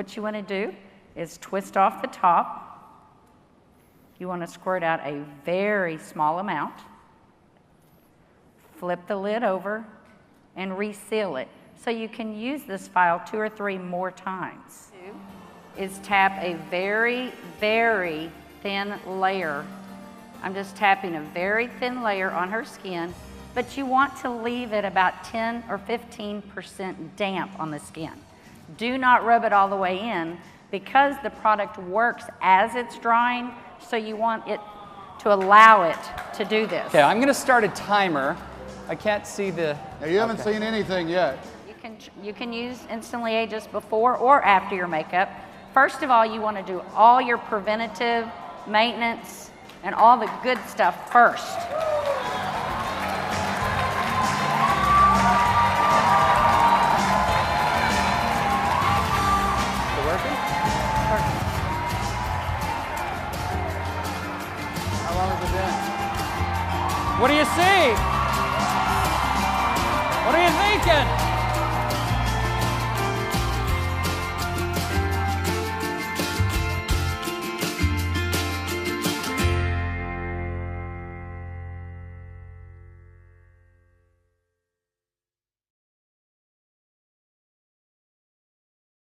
What you want to do is twist off the top. You want to squirt out a very small amount. Flip the lid over and reseal it. So you can use this file 2 or 3 more times. Is tap a very, very thin layer. I'm just tapping a very thin layer on her skin, but you want to leave it about 10 or 15% damp on the skin. Do not rub it all the way in because the product works as it's drying, so you want it to allow it to do this. Okay, I'm gonna start a timer. I can't see the... Now, you haven't seen anything yet. You can use Instantly Ageless before or after your makeup. First of all, you want to do all your preventative maintenance and all the good stuff first. Is it working? Perfect. How long has it been? What do you see? What are you thinking?